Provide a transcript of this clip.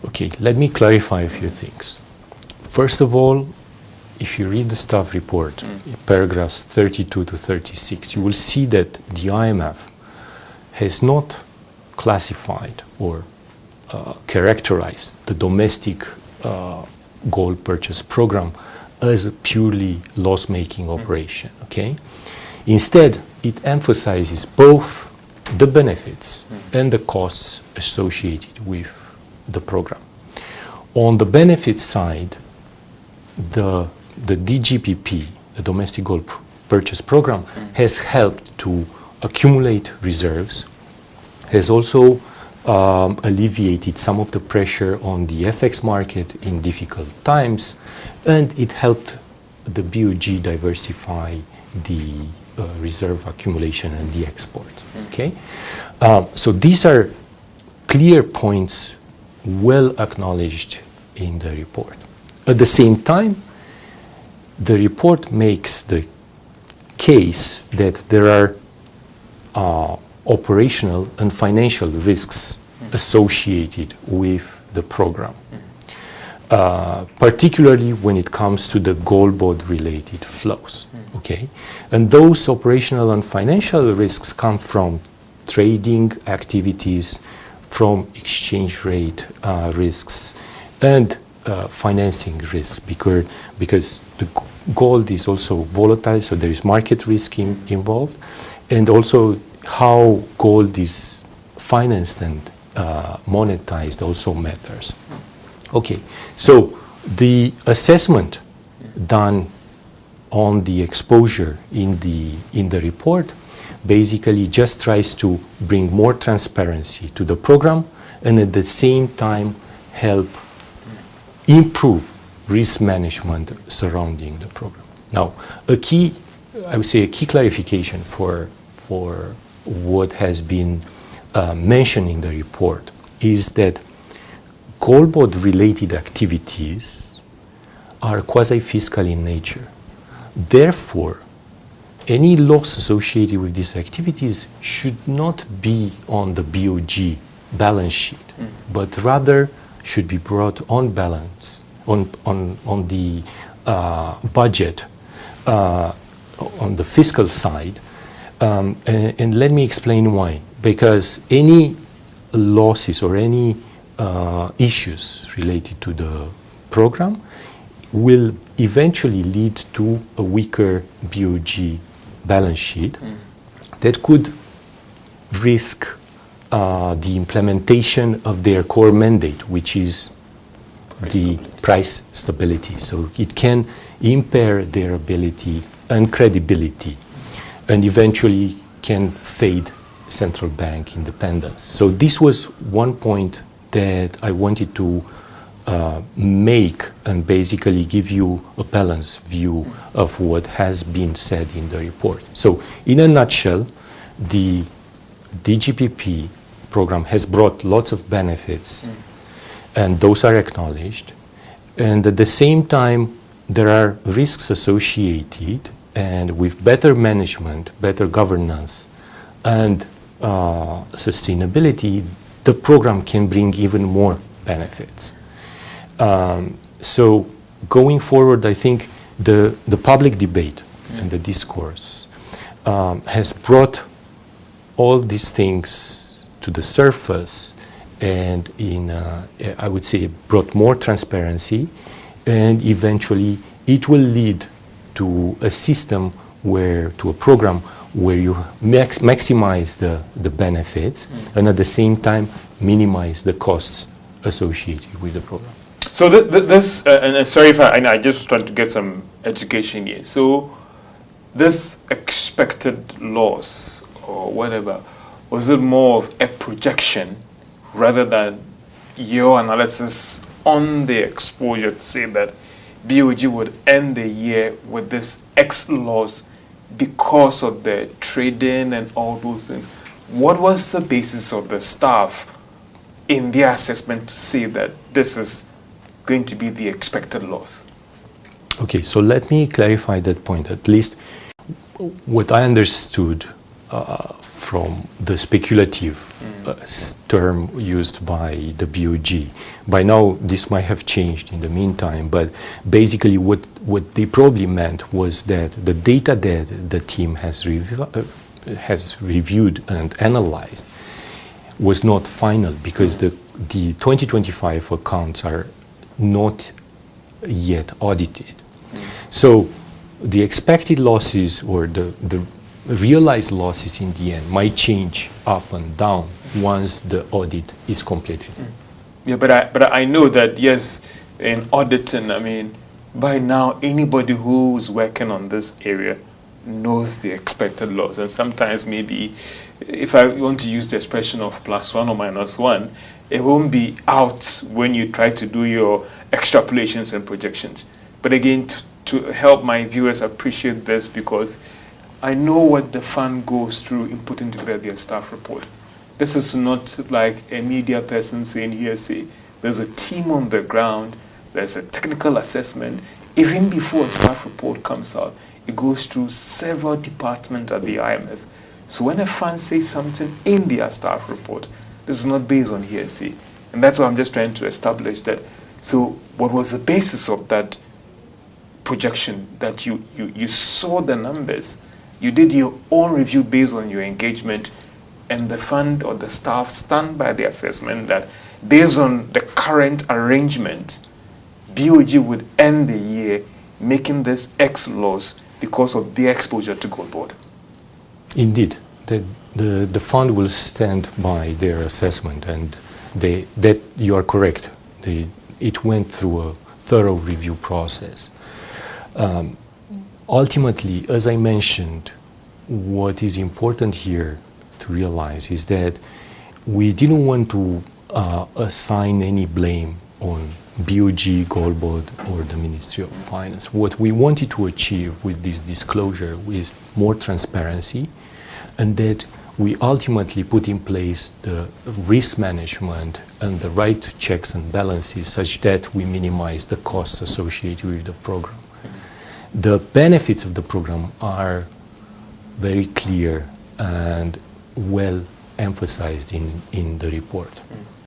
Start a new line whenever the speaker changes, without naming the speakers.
Okay, let me clarify a few things. First of all, if you read the staff report, paragraphs 32 to 36, you will see that the IMF has not classified or characterized the domestic gold purchase program as a purely loss-making operation, okay? Instead, it emphasizes both the benefits and the costs associated with the program. On the benefits side, the DGPP, the Domestic Gold Purchase Program, has helped to accumulate reserves, has also alleviated some of the pressure on the FX market in difficult times, and it helped the BOG diversify the reserve accumulation and the export. Okay, so these are clear points, well acknowledged in the report. At the same time, the report makes the case that there are operational and financial risks associated with the program, particularly when it comes to the gold bond related flows. Okay, and those operational and financial risks come from trading activities, from exchange rate risks, and financing risks, because the gold is also volatile, so there is market risk involved, and also how gold is financed and monetized also matters. Okay, so the assessment done on the exposure in the report basically just tries to bring more transparency to the program and at the same time help improve risk management surrounding the program. Now, I would say a key clarification for what has been mentioned in the report is that gold bond related activities are quasi-fiscal in nature. Therefore, any loss associated with these activities should not be on the BOG balance sheet, but rather should be brought on balance, on the budget, on the fiscal side. And let me explain why. Because any losses or any issues related to the program will eventually lead to a weaker BOG balance sheet that could risk the implementation of their core mandate, which is price stability. So it can impair their ability and credibility, and eventually can fade central bank independence. So this was one point that I wanted to make and basically give you a balanced view of what has been said in the report. So in a nutshell, the DGPP program has brought lots of benefits, and those are acknowledged. And at the same time, there are risks associated, and with better management, better governance, and sustainability, the program can bring even more benefits. So going forward, I think the public debate and the discourse has brought all these things to the surface, and I would say brought more transparency, and eventually it will lead to a system to a program where you maximize the benefits and at the same time minimize the costs associated with the program.
So this, and sorry if I just trying to get some education here. So this expected loss or whatever, was it more of a projection rather than your analysis on the exposure to say that BOG would end the year with this X loss because of the trading and all those things? What was the basis of the staff in their assessment to say that this is going to be the expected loss?
Okay, so let me clarify that point. At least what I understood from the speculative term used by the BOG. By now, this might have changed in the meantime, but basically what they probably meant was that the data that the team has reviewed and analyzed was not final, because the 2025 accounts are not yet audited. So the expected losses or the realized losses in the end might change up and down once the audit is completed.
Yeah, but I know that, yes, in auditing, I mean, by now anybody who's working on this area knows the expected loss. And sometimes maybe, if I want to use the expression of +1 or -1, it won't be out when you try to do your extrapolations and projections. But again, to help my viewers appreciate this, because I know what the fund goes through in putting together their staff report. This is not like a media person saying hearsay. There's a team on the ground, there's a technical assessment. Even before a staff report comes out, it goes through several departments at the IMF. So when a fund says something in their staff report, this is not based on hearsay. And that's why I'm just trying to establish that. So what was the basis of that projection, that you saw the numbers, you did your own review based on your engagement, and the fund or the staff stand by the assessment that based on the current arrangement, BOG would end the year making this X loss because of their exposure to gold board?
Indeed, the fund will stand by their assessment, and that you are correct. It went through a thorough review process. Ultimately, as I mentioned, what is important here to realize is that we didn't want to assign any blame on BOG, Gold Board, or the Ministry of Finance. What we wanted to achieve with this disclosure is more transparency, and that we ultimately put in place the risk management and the right checks and balances such that we minimize the costs associated with the program. The benefits of the program are very clear and well emphasized in the report.